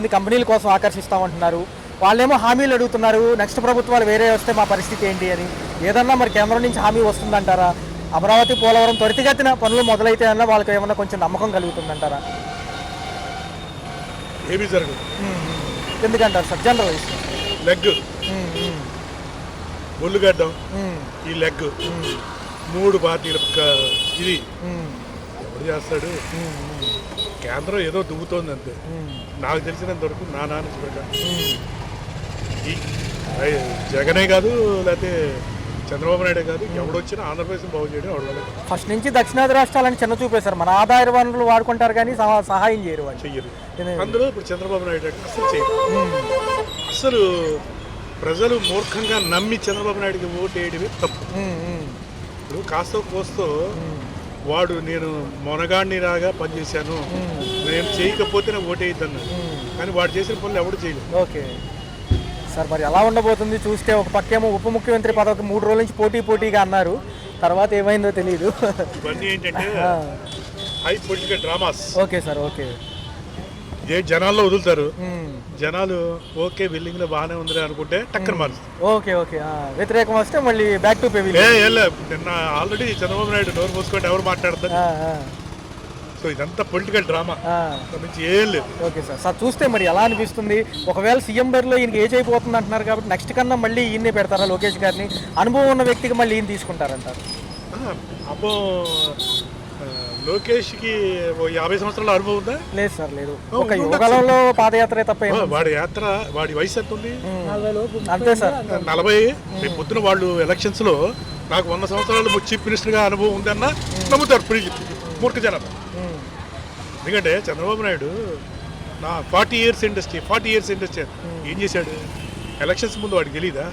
కంపెనీల కోసం ఆకర్షిస్తామంటున్నారు. వాళ్ళేమో హామీలు అడుగుతున్నారు. నెక్స్ట్ ప్రభుత్వాలు వేరే వస్తే మా పరిస్థితి ఏంటి అని. ఏదన్నా మరి కేంద్రం నుంచి హామీ వస్తుందంటారా? అమరావతి పోలవరం త్వరితగతిన పనులు మొదలైతే అన్న వాళ్ళకి ఏమన్నా కొంచెం నమ్మకం కలుగుతుందంటారా? ఏమీ జరగదు. ఎందుకంటారు సార్? జనరల్ లెగ్ ఒళ్ళుగడ్డం ఈ లెగ్ 3 పార్టీల ఇది ఎవరు చేస్తాడు? కేంద్రం ఏదో దువ్వుతోంది అంతే. నాకు తెలిసినంత వరకు నా నాన్న ప్రకారం ఈ జగనే కాదు, లేకపోతే చంద్రబాబు నాయుడే కాదు, ఎవడొచ్చినా ఆంధ్రప్రదేశ్ బాగు చేయడం ఎవరు ఫస్ట్ నుంచి దక్షిణాది రాష్ట్రాలని చిన్న చూపేశారు. మన ఆదాయ వనరులు వాడుకుంటారు కానీ సహాయం చేయరు, చెయ్యరు. అందులో ఇప్పుడు చంద్రబాబు నాయుడు అసలు చేయరు. అసలు ప్రజలు మూర్ఖంగా నమ్మి చంద్రబాబు నాయుడికి ఓటు వేయడమే తప్పు. ఇప్పుడు కాస్తో కోస్తో వాడు నేను మొనగాడిని రాగా పనిచేశాను, నేను చేయకపోతే నాకు ఓటు వేయద్దన్నాను. కానీ వాడు చేసిన పనులు ఎవడు చేయలేదు. ఓకే సార్, మరి ఎలా ఉండబోతుంది చూస్తే? ఒక పక్కేమో ఉప ముఖ్యమంత్రి పదవికి 3 రోజుల నుంచి పోటీగా అన్నారు. తర్వాత ఏమైందో తెలియదు. ఇవన్నీ ఏంటంటే high political dramas. Okay sir, okay. ఏ జనాల్లో వదులుతారు, జనాలు ఓకే బిల్డింగ్ లో బాగానే ఉంది అనుకుంటే టక్కర్ మారుస్తారు. ఓకే ఓకే, వ్యతిరేకం వస్తే మళ్ళీ బ్యాక్ టు నిన్న ఆల్రెడీ చంద్రబాబు నాయుడు నోరు మూసుకుంటే ఎవరు మాట్లాడతారు? సో ఇదంతా పొలిటికల్ డ్రామా నుంచి ఏం లేదు. Okay sir. సార్ చూస్తే మరి ఎలా అనిపిస్తుంది? ఒకవేళ సీఎం బరిలో ఈయనకి ఏజ్ అయిపోతుంది అంటున్నారు కాబట్టి నెక్స్ట్ కన్నా మళ్ళీ ఈయన్నే పెడతారా లోకేష్ గారిని? అనుభవం ఉన్న వ్యక్తికి మళ్ళీ ఈయన తీసుకుంటారంటారు? అబ్బో, లోకేష్కి 50 సంవత్సరాల అనుభవం ఉందా? లేదు సార్, లేదు. ఒక యువకాలంలో పాదయాత్ర తప్ప వాడి వయసు ఎంత ఉంది? అంతే సార్, 40. రేపు పొద్దున వాళ్ళు ఎలక్షన్స్ లో నాకు 100 సంవత్సరాలు చీఫ్ మినిస్టర్ గా అనుభవం ఉందన్న నమ్ముతారు మూర్ఖ జనాభా. ఎందుకంటే చంద్రబాబు నాయుడు నా 40 ఇయర్స్ ఇండస్ట్రీ ఏం చేశాడు? ఎలక్షన్స్ ముందు వాడికి తెలీదా?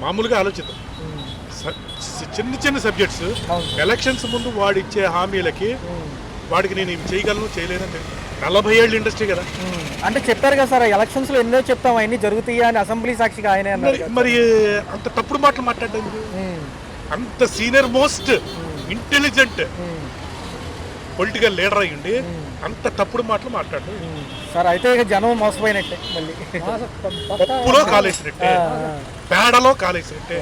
మామూలుగా ఆలోచిద్దాం. చిన్న సబ్జెక్ట్స్ ఎలక్షన్స్ ముందు వాడు ఇచ్చే హామీలకి వాడికి నేను ఇవి చేయగలను చేయలేదని 40 ఏళ్ళ ఇండస్ట్రీ కదా. అంటే చెప్పారు కదా సార్, ఎలక్షన్స్ లో ఎన్నో చెప్తాం అవన్నీ జరుగుతాయి అని అసెంబ్లీ సాక్షిగా ఆయన అన్నారు. మరి అంత తప్పుడు మాటలు మాట్లాడడం, అంత senior most intelligent political leader అయ్యండి అంత తప్పుడు మాటలు మాట్లాడు సార్. అయితే జనం మోసపోయినట్టే, మళ్ళీ పప్పులో కాలేసినట్టే, పేడలో కాలేసినట్టే,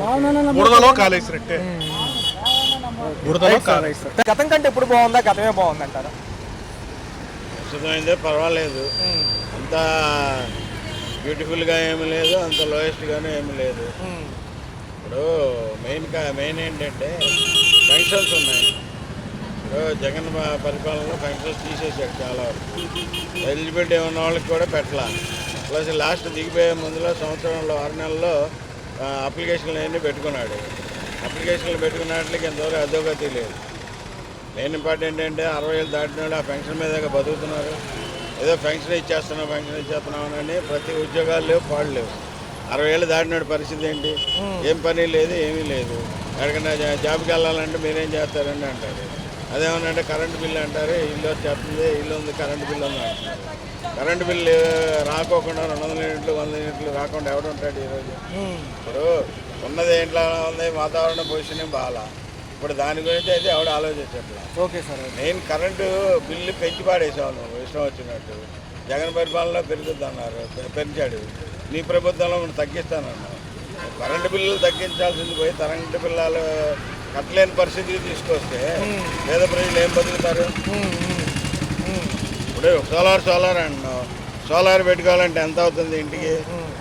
బురదలో కాలేసినట్టే. గతం కంటే ఎప్పుడు బాగుందా? గతమే బాగుందంటారా? ప్రస్తుతమైందే పర్వాలేదు, అంత బ్యూటిఫుల్గా ఏమి లేదు, అంత లోయెస్ట్గానే ఏమి లేదు. ఇప్పుడు మెయిన్ ఏంటంటే ఫంక్షన్స్ ఉన్నాయి. జగన్ పరిపాలనలో ఫంక్షన్స్ తీసేసాడు చాలా వరకు. ఎలిజిబిలిటీ ఉన్న వాళ్ళకి కూడా పెట్టాల. ప్లస్ లాస్ట్ దిగిపోయే ముందులో సంవత్సరంలో 6 నెలల్లో అప్లికేషన్లు అన్నీ పెట్టుకున్నాడు. అప్లికేషన్లు పెట్టుకున్నట్లకి ఎంతవరకు అధోగతి లేదు. మెయిన్ ఇంపార్టెంట్ ఏంటంటే 60 ఏళ్ళు దాటిన వాళ్ళు ఆ పెన్షన్ మీదగా బతుకుతున్నారు. ఏదో పెన్షన్ ఇచ్చేస్తున్నాం అని ప్రతి ఉద్యోగాలు లేవు, పాడు లేవు. 60 ఏళ్ళు దాటినాడు పరిస్థితి ఏంటి? ఏం పని లేదు, ఏమీ లేదు. ఎక్కడికైనా జాబ్కి వెళ్ళాలంటే మీరేం చేస్తారండి అంటారు. అదేమనంటే కరెంటు బిల్లు అంటారు, ఇల్లు వచ్చేస్తుంది, ఇల్లు ఉంది, కరెంటు బిల్లు ఉంది అంటున్నారు. కరెంటు బిల్లు రాకోకుండా 200 యూనిట్లు 100 యూనిట్లు రాకుండా ఎవడు ఉంటాడు ఈరోజు? ఇప్పుడు ఉన్నది ఏంట్లో ఉంది, వాతావరణ పొజిషన్ బాగా. ఇప్పుడు దాని గురించి అయితే ఎవడు ఆలోచించట్లేదు. Okay sir. Main current bill పెంచి పాడేసాను ఇష్టం వచ్చినట్టు. జగన్ పరిపాలనలో పెరుగుద్ది అన్నారు, పెంచాడు. నీ ప్రభుత్వంలో మనం తగ్గిస్తానన్నావు. కరెంటు బిల్లులు తగ్గించాల్సింది పోయి కరెంటు బిల్లులు కట్టలేని పరిస్థితికి తీసుకొస్తే పేద ప్రజలు ఏం బతుకుతారు? ఇప్పుడు సోలార్ అంటున్నావు. సోలార్ పెట్టుకోవాలంటే ఎంత అవుతుంది? ఇంటికి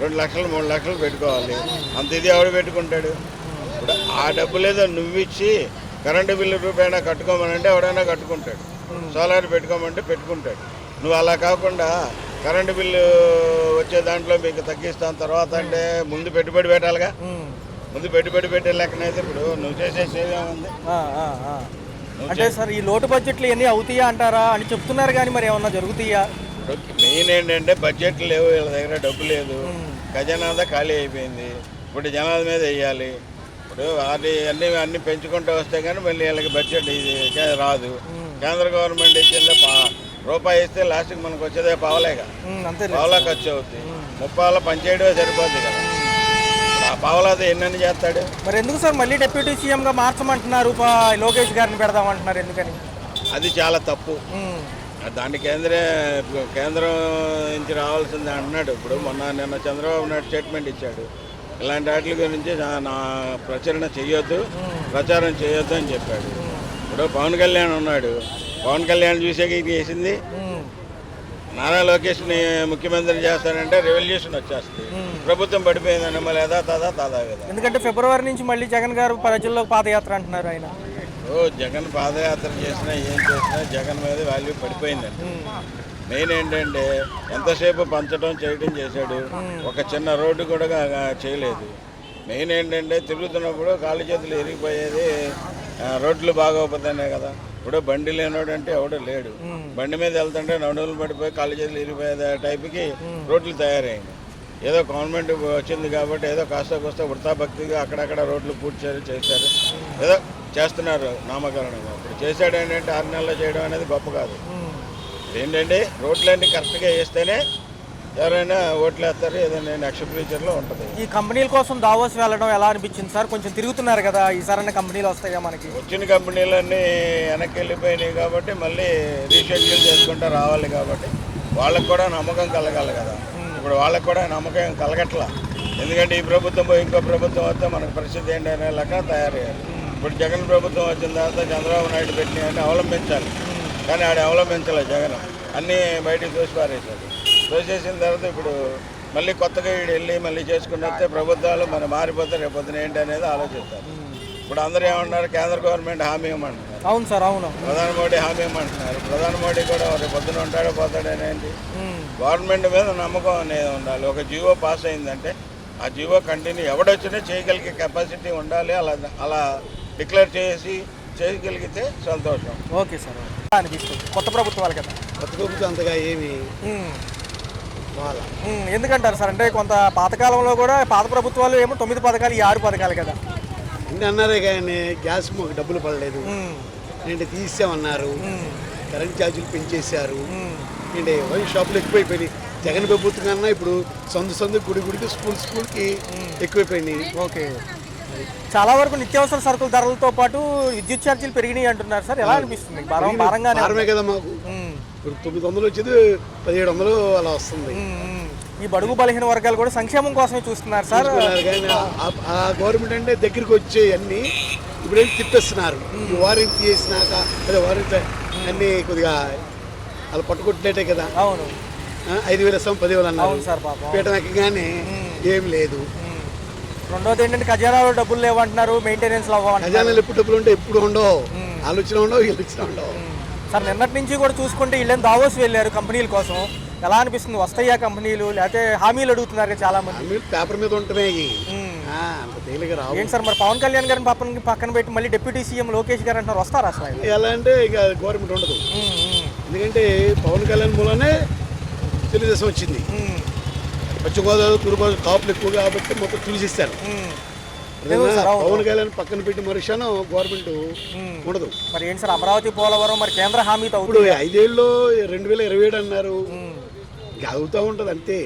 2 లక్షలు 3 లక్షలు పెట్టుకోవాలి. అంత ఇది ఎవడు పెట్టుకుంటాడు? ఇప్పుడు ఆ డబ్బు లేదో నువ్వు ఇచ్చి కరెంటు బిల్లు రూపాయన కట్టుకోమనంటే ఎవడైనా కట్టుకుంటాడు. సోలార్ పెట్టుకోమంటే పెట్టుకుంటాడు. నువ్వు అలా కాకుండా కరెంటు బిల్లు వచ్చే దాంట్లో మీకు తగ్గిస్తాను తర్వాత అంటే ముందు పెట్టుబడి పెట్టాలిగా. ముందు పెట్టుబడి పెట్టే లెక్కనైతే ఇప్పుడు నువ్వు చేసేసేదేముంది? అంటే సార్ ఈ లోటు బడ్జెట్లు ఇవన్నీ అవుతాయా అంటారా అని చెప్తున్నారు, కానీ మరి ఏమన్నా జరుగుతాయా? మెయిన్ ఏంటంటే బడ్జెట్లు లేవు, వీళ్ళ దగ్గర డబ్బు లేదు, ఖజానా ఖాళీ అయిపోయింది. ఇప్పుడు జనాల మీద వేయాలి. ఇప్పుడు అది అన్నీ పెంచుకుంటూ వస్తే కానీ మళ్ళీ వీళ్ళకి బడ్జెట్ ఇది రాదు. కేంద్ర గవర్నమెంట్ ఇచ్చిందే రూపాయి ఇస్తే లాస్ట్కి మనకు వచ్చేదే పావలేగా. పావలా ఖర్చు అవుతుంది. 30 పనిచేయడమే సరిపోద్ది కదా. ఆ పావలాది ఎన్నని చేస్తాడు? మరి ఎందుకు సార్ మళ్ళీ డిప్యూటీ సీఎంగా మార్చమంటున్నారు? లోకేష్ గారిని పెడదామంటున్నారు, ఎందుకని? అది చాలా తప్పు. దాని కేంద్రం నుంచి రావాల్సింది అంటున్నాడు. ఇప్పుడు నిన్న చంద్రబాబు నాయుడు స్టేట్మెంట్ ఇచ్చాడు, ఇలాంటి వాటి గురించి నా ప్రచారం చేయొద్దు అని చెప్పాడు. ఇప్పుడు పవన్ కళ్యాణ్ ఉన్నాడు, పవన్ కళ్యాణ్ చూసాక ఇది చేసింది నారా లోకేష్ని ముఖ్యమంత్రి చేస్తానంటే రెవల్యూషన్ వచ్చేస్తుంది. ప్రభుత్వం పడిపోయిందని మళ్ళీ తాదా కదా. ఎందుకంటే ఫిబ్రవరి నుంచి మళ్ళీ జగన్ గారు ప్రజల్లో పాదయాత్ర అంటున్నారు ఆయన. జగన్ పాదయాత్ర చేసినా ఏం చేసినా జగన్ మీద వాల్యూ పడిపోయిందండి. మెయిన్ ఏంటంటే ఎంతసేపు పంచడం చేయడం చేశాడు, ఒక చిన్న రోడ్డు కూడా చేయలేదు. మెయిన్ ఏంటంటే తిరుగుతున్నప్పుడు కాళ్ళు చేతులు ఎరిగిపోయేది, రోడ్లు బాగోపోతానే కదా. ఇప్పుడు బండి లేనోడు అంటే ఎవడో లేడు, బండి మీద వెళ్తుంటే నడువులు పడిపోయి కాళ్ళు చేతులు ఎరిగిపోయే టైప్కి రోడ్లు తయారైంది. ఏదో గవర్నమెంట్ వచ్చింది కాబట్టి ఏదో కాస్త వృథా భక్తిగా అక్కడక్కడ రోడ్లు పూర్తి చేశారు, ఏదో చేస్తున్నారు నామకరణంగా. ఇప్పుడు చేశాడు ఏంటంటే 6 నెలల్లో చేయడం అనేది గొప్ప కాదు. ఏంటంటే రోడ్లన్నీ కరెక్ట్గా వేస్తేనే ఎవరైనా ఓట్లు వేస్తారు, ఏదైనా నెక్స్ట్ ఫ్యూచర్లో ఉంటుంది. ఈ కంపెనీల కోసం దావోస్ వెళ్ళడం ఎలా అనిపించింది సార్? కొంచెం తిరుగుతున్నారు కదా, ఈసారి కంపెనీలు వస్తాయా మనకి? వచ్చిన కంపెనీలన్నీ వెనక్కి వెళ్ళిపోయినాయి కాబట్టి మళ్ళీ రీషెడ్యూల్ చేసుకుంటూ రావాలి కాబట్టి వాళ్ళకు కూడా నమ్మకం కలగాలి కదా. ఇప్పుడు వాళ్ళకు కూడా నమ్మకం కలగట్లా, ఎందుకంటే ఈ ప్రభుత్వం పోయి ఇంకో ప్రభుత్వం వస్తే మనకు పరిస్థితి ఏంటనే లెక్క తయారయ్యారు. ఇప్పుడు జగన్ ప్రభుత్వం వచ్చిన తర్వాత చంద్రబాబు నాయుడు పెట్టినవన్నీ అవలంబించాలి, కానీ ఆడ అవలంబించలే జగన్, అన్నీ బయటికి తోసేసిన తర్వాత ఇప్పుడు మళ్ళీ కొత్తగా వీడు వెళ్ళి మళ్ళీ చేసుకుని వస్తే ప్రభుత్వాలు మారిపోతే రేపొద్దున ఏంటి అనేది ఆలోచిస్తారు. ఇప్పుడు అందరూ ఏమంటున్నారు, కేంద్ర గవర్నమెంట్ హామీ ఇవ్వమంటున్నారు. అవును సార్, అవును. ప్రధాని మోడీ హామీ ఇవ్వమంటున్నారు. ప్రధాని మోడీ కూడా రేపొద్దున ఉంటాడో పోతాడో అనేది గవర్నమెంట్ మీద నమ్మకం అనేది ఉండాలి. ఒక జీవో పాస్ అయిందంటే ఆ జీవో కంటిన్యూ ఎవడొచ్చినా చేయగలిగే కెపాసిటీ ఉండాలి. అలా డిక్లేర్ చేయగలిగితే సంతోషం. Okay sir. అనిపిస్తుంది కొత్త ప్రభుత్వాలు కదా. కొత్త ప్రభుత్వం అంతగా ఏమి ఎందుకంటారు సార్? అంటే కొంత పాతకాలంలో కూడా పాత ప్రభుత్వాలు ఏమో 9 పథకాలు, 6 పథకాలు కదా అన్నీ అన్నారే, కానీ గ్యాస్ మాకు డబ్బులు పడలేదు, ఏంటి తీసామన్నారు, కరెంట్ ఛార్జీలు పెంచేశారు, ఏంటి వైన్ షాపులు ఎక్కువైపోయినాయి. జగన్ ప్రభుత్వం కన్నా ఇప్పుడు సందు గుడికి స్కూల్కి ఎక్కువైపోయినాయి. ఓకే. చాలా వరకు నిత్యావసర సరుకుల ధరలతో పాటు విద్యుత్ ఛార్జీలు పెరిగినాయి అంటున్నారు సార్, ఎలా అనిపిస్తుంది? భారమే కదా మాకు. ఇప్పుడు 900 వచ్చేది 1700 అలా వస్తుంది. ఈ బడుగు బలహీన వర్గాలు కూడా సంక్షేమం కోసమే చూస్తున్నారు సార్. కానీ ఆ గవర్నమెంట్ అంటే దగ్గరికి వచ్చే అన్ని ఇప్పుడు తిప్పేస్తున్నారు. వారంటీ చేసినాక అదే వారంటీ అన్ని కొద్దిగా అలా పట్టుకుంటున్నట్టే కదా. అవును. 5,000 ఇస్తాం 10,000 అన్నారు సార్. పాపం పీటనకి కానీ ఏం లేదు. రెండోది ఏంటంటే ఖజానాలో డబ్బులు లేవంటున్నారు, మెయింటెనెన్స్ ఖజానాలు ఎప్పుడు డబ్బులు ఉంటే ఎప్పుడు ఉండవు, ఆలోచన ఉండవు, గెలిచిన ఉండవు సార్. నిన్నటి నుంచి కూడా చూసుకుంటే వీళ్ళేం దావోస్ వెళ్ళారు కంపెనీల కోసం, ఎలా అనిపిస్తుంది? వస్తాయా కంపెనీలు, లేకపోతే హామీలు అడుగుతున్నారు చాలా మంది? పేపర్ మీద ఉంటున్నాయి, అంత తేలిక రావు. ఏంటి సార్ మరి పవన్ కళ్యాణ్ గారిని పక్కన పెట్టి మళ్ళీ డిప్యూటీ సీఎం లోకేష్ గారు అంటున్నారు, వస్తారా అసలు? ఎలా అంటే ఇక గవర్నమెంట్ ఉండదు, ఎందుకంటే పవన్ కళ్యాణ్ మూలనే తెలుగుదేశం వచ్చింది. పశ్చిమ గోదావరి తూర్పుగోదావరి కాపులు ఎక్కువ కాబట్టి మొత్తం తులిసిస్తారు. పవన్ కళ్యాణ్ పక్కన పెట్టి మరుక్షణం గవర్నమెంట్ ఉండదు. మరి ఏంటి సార్ అమరావతి పోలవరం మరి కేంద్ర హామీతో ఇప్పుడు 5 ఏళ్ళలో 2027 అన్నారు, ఇంకా అవుతా ఉంటది అంతే.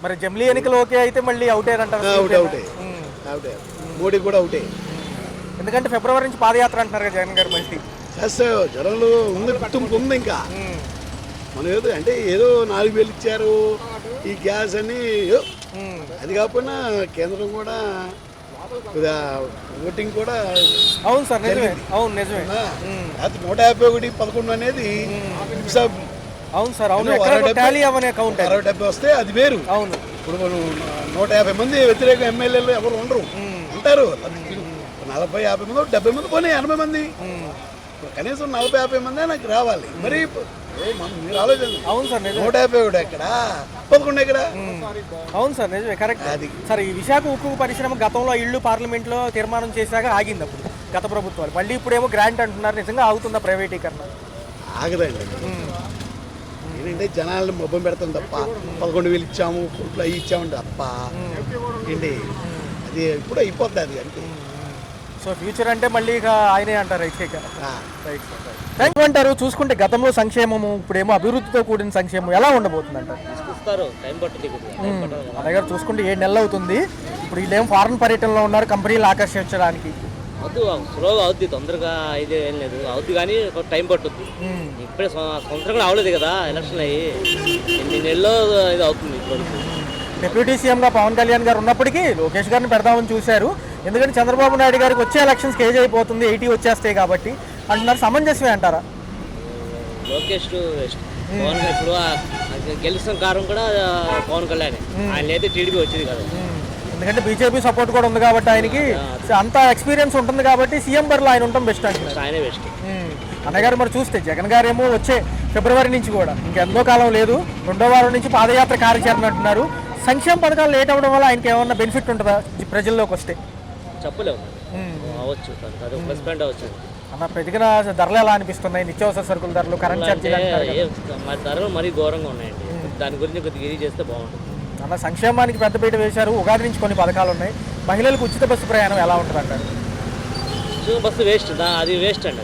మరి జమిలీ ఎన్నికలు ఓకే అయితే మళ్ళీ అవుటే అంటారు? అవుటే మోడీ కూడా అవుటే, ఎందుకంటే ఫిబ్రవరి నుంచి పాదయాత్ర అంటున్నారు కదా జగన్ గారు. మళ్ళీ చేస్తే జనంలో ఉంది, గుర్తింపు ఉంది. ఇంకా మనం అంటే ఏదో 4,000 ఇచ్చారు ఈ గ్యాస్ అని, అది కాకపోయినా కేంద్రం కూడా ఓటింగ్ కూడా. అవును సార్, నిజమే. అవును, నిజమే. 151 11 అనేది. అవును సార్, అవును. 60-70 వస్తే అది వేరు. అవును. ఇప్పుడు మనం 150 మంది వ్యతిరేక ఎమ్మెల్యేలు ఎవరు ఉండరు అంటారు. 40-50 మంది, 70 మంది, పోనీ 80 మంది, కనీసం 40-50 మంది నాకు రావాలి. మరి మీరు ఆలోచన. అవును సార్, 151 ఎక్కడ, 11 ఎక్కడ? అవును సార్, నిజమే, కరెక్ట్. అది సార్ ఈ విశాఖ ఉక్కు పరిశ్రమ గతంలో ఇళ్ళు పార్లమెంట్లో తీర్మానం చేశాక ఆగింది అప్పుడు గత ప్రభుత్వాలు. మళ్ళీ ఇప్పుడేమో గ్రాంట్ అంటున్నారు, నిజంగా ఆగుతుందా ప్రైవేటీకరణ? ఆగదండి. ఏంటంటే జనాలను మొబ్బం పెడతాం తప్ప 11,000 ఇచ్చాము, కోట్లు అవి ఇచ్చామంటే తప్ప ఏంటి అది ఇప్పుడు అయిపోద్ది అది అంటే. సో ఫ్యూచర్ అంటే మళ్ళీ ఇక ఆయనే అంటారు అయితే. Right sir. థ్యాంక్ యూ అంటారు. చూసుకుంటే గతంలో సంక్షేమము, ఇప్పుడేమో అభివృద్ధితో కూడిన సంక్షేమం ఎలా ఉండబోతుంది అంటారు? మన దగ్గర చూసుకుంటే 7 నెలలు అవుతుంది. ఇప్పుడు వీళ్ళేమో ఫారెన్ పర్యటనలో ఉన్నారు కంపెనీలు ఆకర్షించడానికి. వద్దు స్లోగా అవుద్ది, తొందరగా అయితే ఏం లేదు, అవుద్ది కానీ కొంచెం టైం పట్టుద్ది. ఇప్పుడే సంవత్సరం కూడా అవలేదు కదా ఎలక్షన్ అయ్యి, ఎన్ని నెలలో ఇది అవుతుంది ఇప్పటివరకు. డిప్యూటీ సీఎంగా పవన్ కళ్యాణ్ గారు ఉన్నప్పటికీ లోకేష్ గారిని పెడదామని చూశారు. ఎందుకంటే చంద్రబాబు నాయుడు గారికి వచ్చే ఎలక్షన్స్కి ఏజ్ అయిపోతుంది, 80 వచ్చేస్తాయి కాబట్టి అంటున్నారు. సమంజసమే అంటారా? లోకేష్ వేస్ట్. పవన్ ఇప్పుడు గెలిచిన కారణం కూడా పవన్ కళ్యాణ్, ఆయన అయితే టీడీపీ వచ్చింది కదా. ఎందుకంటే బీజేపీ సపోర్ట్ కూడా ఉంది కాబట్టి ఆయనకి అంత ఎక్స్పీరియన్స్ ఉంటుంది కాబట్టి సీఎం బరిలో ఆయన ఉండటం బెస్ట్ అంటున్నారు. ఆయనే బెస్ట్. అన్నగారు మరి చూస్తే జగన్ గారు ఏమో వచ్చే ఫిబ్రవరి నుంచి కూడా ఇంకెంతో కాలం లేదు, 2వ వారం నుంచి పాదయాత్ర కార్యాచరణ అంటున్నారు. సంక్షేమ పథకాలు లేట్ అవ్వడం వల్ల ఆయనకి ఏమన్నా బెనిఫిట్ ఉంటుందా ప్రజల్లోకి వస్తే? చెప్పలేము, అవ్వచ్చు, అది ప్లస్ పాయింట్ అవ్వచ్చు. అన్న పెరిగిన ధరలు ఎలా అనిపిస్తున్నాయి? నిత్యావసర సరుకుల ధరలు, కరెంట్ ఛార్జీలు అంటారు కదా. మరి ధరలు మరీ ఘోరంగా ఉన్నాయండి, దాని గురించి కొద్దిగా ఇది చేస్తే బాగుంటుంది. అన్న సంక్షేమానికి పెద్దపీట వేశారు. ఉగాది నుంచి కొన్ని పథకాలు ఉన్నాయి. మహిళలకు ఉచిత బస్సు ప్రయాణం ఎలా ఉంటుంది అంటారు? బస్సు వేస్ట్, అది వేస్ట్ అండి.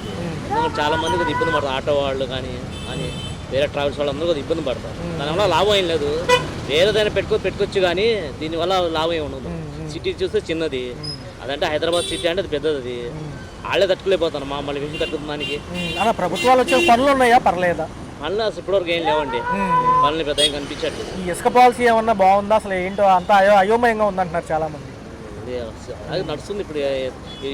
అది చాలా మంది కొద్దిగా ఇబ్బంది పడతారు, ఆటో వాళ్ళు కానీ అని వేరే ట్రావెల్స్ వాళ్ళు అందరూ కొద్దిగా ఇబ్బంది పడతారు. దానివల్ల లాభం ఏం లేదు, వేరేదైనా పెట్టుకోవచ్చు కానీ దీనివల్ల లాభం ఏమి ఉండదు. సిటీ చూస్తే చిన్నది, అదంటే హైదరాబాద్ సిటీ అంటే అది పెద్దది, అది వాళ్ళే తట్టుకోలేకపోతాను మళ్ళీ విషయం తట్టుకున్న దానికి. అలా ప్రభుత్వాలు వచ్చే పనులు ఉన్నాయా పర్లేదా? మళ్ళీ అసలు ఇప్పటివరకు ఏం లేవండి, పనులు పెద్ద ఏం కనిపించట్లేదు. ఈ ఇసుక పాలసీ ఏమన్నా బాగుందా? అసలు ఏంటో అంత అయోమయంగా ఉందంటున్నారు చాలా మంది. అది నడుస్తుంది ఇప్పుడు,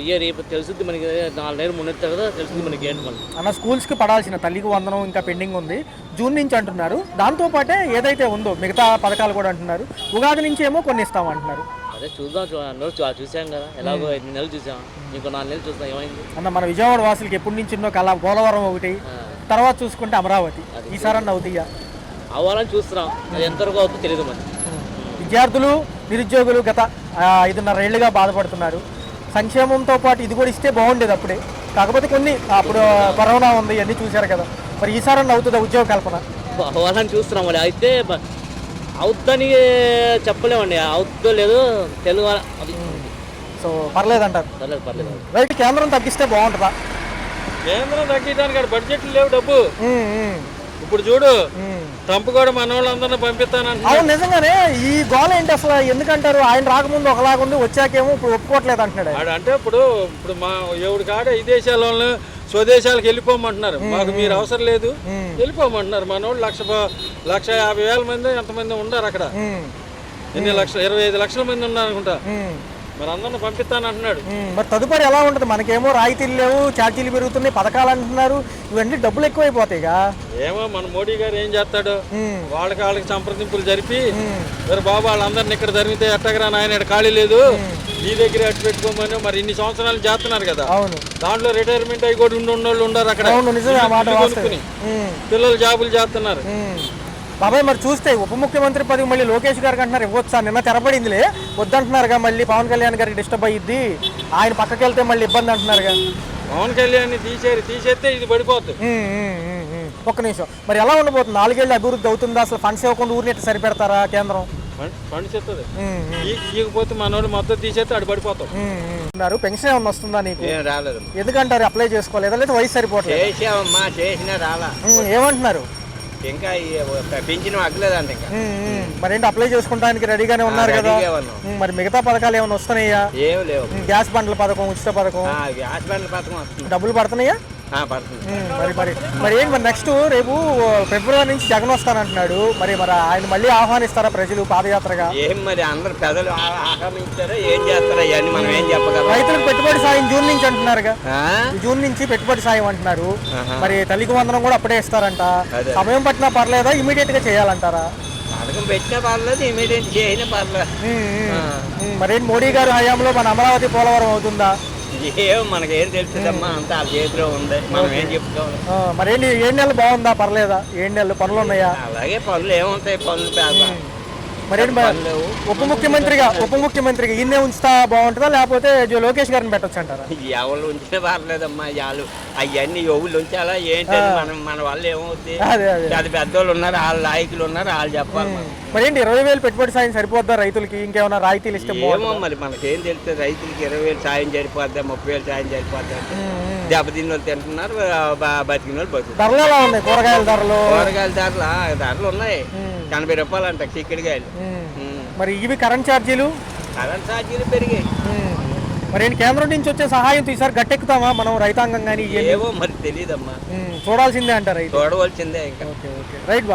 ఇయర్ రేపు తెలుస్తుంది మనకి, 4 నెలలు 3 నెలలు కదా తెలుస్తుంది మనకి ఏంటి మళ్ళీ. అన్న స్కూల్స్కి పడాల్సిన తల్లికి వందనం ఇంకా పెండింగ్ ఉంది, జూన్ నుంచి అంటున్నారు. దాంతోపాటే ఏదైతే ఉందో మిగతా పథకాలు కూడా అంటున్నారు. ఉగాది నుంచి ఏమో కొన్ని ఇస్తామంటున్నారు. అదే చూద్దాం, చూసాం కదా, ఎలాగో 8 నెలలు చూసాం, ఇంకో 4 నెలలు చూద్దాం ఏమైంది. అన్న మన విజయవాడ వాసులకి ఎప్పటి నుంచి ఉన్నో కళ పోలవరం ఒకటి, తర్వాత చూసుకుంటే అమరావతి, ఈసారన్న అవుతాయా? అవ్వాలని చూస్తున్నాం, అది ఎంతవరకు అవుతుందో తెలియదు మరి. విద్యార్థులు నిరుద్యోగులు గత 5.5 ఏళ్లుగా బాధపడుతున్నారు. సంక్షేమంతో పాటు ఇది కూడా ఇస్తే బాగుండేది అప్పుడే, కాకపోతే కొన్ని అప్పుడు కరోనా ఉంది అన్నీ చూశారు కదా. మరి ఈసారన్న అవుతుందా ఉద్యోగ కల్పన? అవ్వాలని చూస్తున్నాం, మరి అయితే అవుద్దని చెప్పలేమండి, అవుతుందో లేదు తెలుగు అది. సో పర్లేదంటారు. పర్లేదు. రైట్, కేంద్రం తగ్గిస్తే బాగుంటుందా? కేంద్రం తగ్గించడానికి బడ్జెట్లు లేవు, డబ్బు. ఇప్పుడు చూడు, ట్రంప్ కూడా మన వాళ్ళందరినీ పంపిస్తానంటే. అవును నిజంగానే. ఈ గోల ఏంటి అసలు? ఎందుకంటారు? ఆయన రాకముందు ఒకలాగుండి వచ్చాకేమో ఇప్పుడు ఒప్పుకోవట్లేదు అంటున్నాడు. అంటే ఇప్పుడు మా ఎవడి కాడ ఈ దేశాల వాళ్ళని స్వదేశాలకు వెళ్ళిపోమంటున్నారు. మాకు మీరు అవసరం లేదు, వెళ్ళిపోమంటున్నారు. మన వాళ్ళు 1,50,000 మంది ఎంతమంది ఉన్నారు అక్కడ, ఎన్ని లక్షలు, 25 లక్షల మంది ఉన్నారు అనుకుంటా. మరి అందరిని పంపిస్తానంటున్నాడు. మరి తదుపరి ఎలా ఉంటుంది? మనకేమో రాయితీలు లేవు, ఛార్జీలు పెరుగుతున్నాయి, పథకాలు అంటున్నారు, ఇవన్నీ డబ్బులు ఎక్కువైపోతాయిగా. ఏమో మన మోడీ గారు ఏం చేస్తాడు, వాళ్ళకి సంప్రదింపులు జరిపి, మరి బాబు వాళ్ళందరిని ఇక్కడ జరిగితే ఎట్టగరా నాయన ఖాళీ లేదు, నీ దగ్గర అట్టు పెట్టుకోమని. మరి ఇన్ని సంవత్సరాలు చేస్తున్నారు కదా, అవును. దాంట్లో రిటైర్మెంట్ అయ్యి కూడా ఉన్నోళ్ళు ఉన్నారు అక్కడ, కొనుక్కుని పిల్లలు జాబులు చేస్తున్నారు. బాబాయ్ మరి చూస్తే ఉప ముఖ్యమంత్రి పదవి మళ్ళీ లోకేష్ గారికి అంటున్నారు ఇవ్వచ్చా? నిన్న తెరపడిందిలే, వద్దంటున్నారుగా. మళ్ళీ పవన్ కళ్యాణ్ గారికి డిస్టర్బ్ అయ్యిద్ది, ఆయన పక్కకి వెళ్తే మళ్ళీ ఇబ్బంది అంటున్నారుగా. పవన్ కళ్యాణ్ తీసేస్తే ఇది పడిపోతుంది. ఒక్క నిమిషం, మరి ఎలా ఉండబోతుంది? 4 ఏళ్ళు అభివృద్ధి అవుతుందా? అసలు ఫండ్స్ ఇవ్వకుండా ఊరినట్టు సరిపెడతారా కేంద్రం? ఫండ్స్ ఇస్తుంది, ఇవ్వకపోతే మన వాళ్ళు మొత్తం తీసేస్తే అటు పడిపోతాం. పెన్షన్ ఏమన్నా వస్తుందా నీకు? రాలేదు. ఎందుకంటారు? అప్లై చేసుకోలేదా, లేదా వయసు సరిపోవట్లేదు? చేసినా రాలా. ఏమంటున్నారు? ఇంకా పెంచిన అగ్గలేదంట. ఇంకా మరేంటి అప్లై చేసుకోవడానికి రెడీగానే ఉన్నారు కదా? మరి మిగతా పథకాలు ఏమైనా వస్తున్నాయా? ఏం లేవు. గ్యాస్ బండ్ల పథకం, ఉచిత పథకం, గ్యాస్ బండ్ల పథకం వస్తుంది. డబ్బులు పడుతున్నాయా? మరి ఏంటి మరి నెక్స్ట్ రేపు ఫిబ్రవరి నుంచి జగన్ వస్తానంటున్నాడు. మరి ఆయన మళ్ళీ ఆహ్వానిస్తారా ప్రజలు పాదయాత్రగా? ఏం మరి అందరు ప్రజలు ఆహ్వానించారా, ఏం చేస్తారా ఇవన్నీ మనం ఏం చెప్పగలం. రైతులకు పెట్టుబడి సాయం జూన్ నుంచి అంటున్నారుగా, జూన్ నుంచి పెట్టుబడి సాయం అంటున్నారు. మరి తల్లికి వందనం కూడా అప్పుడే ఇస్తారంట. సమయం పట్టినా పర్లేదా, ఇమీడియట్ గా చేయాలంటారా? పథకం పెట్టినా పర్లేదు, ఇమీడియట్ చేసినా పర్లేదు. మరేంటి మోడీ గారు హయాంలో మన అమరావతి పోలవరం అవుతుందా? ఏమో మనకేం తెలుస్తుందమ్మా, అంతా ఆ చేతిలో ఉంది, మనం ఏం చెప్పుకోవాలి. మరేంటి 7 నెలలు బాగుందా పర్లేదా? 7 నెలలు పనులు ఉన్నాయా? అలాగే పనులు ఏముంటాయి, పనులు మరేంటి ఉప ముఖ్యమంత్రిగా ఈయనే ఉంచుతా బాగుంటుందా, లేకపోతే లోకేష్ గారిని పెట్టొచ్చు అంటారా? ఎవరు ఉంచితే పర్లేదమ్మా, వాళ్ళు అవన్నీ ఎవరు ఉంచాలా ఏంటి, మన వాళ్ళు ఏమవుతుంది. అది పెద్దోళ్ళు ఉన్నారు, వాళ్ళ నాయకులు ఉన్నారు, వాళ్ళు చెప్పాలి. మరేంటి 20,000 పెట్టుబడి సాయం సరిపోద్దా రైతులకి? ఇంకేమైనా రాయితీలు ఇస్తే? ఏమో మరి మనకేం తెలుస్తుంది. రైతులకి 20,000 సాయం సరిపోద్దా, 30,000 సాయం సరిపోద్దా? దెబ్బతిన్న వాళ్ళు తింటున్నారు, బతికిన వాళ్ళు బతుకు. ధరలు ఎలా ఉన్నాయి? కూరగాయల ధరలు ఉన్నాయి, 80 రూపాయలు అంట చిక్కుడుకాయలు. మరి ఇవి కరెంట్ ఛార్జీలు పెరిగాయి. మరి ఏంటి కేంద్రం నుంచి వచ్చే సహాయం ఈసారి గట్టెక్కుతామా మనం రైతాంగం కానీ ఏవో మరి తెలియదమ్మా, చూడాల్సిందే అంటారు అయితే. చూడవలసిందే ఇంకా. Okay okay right.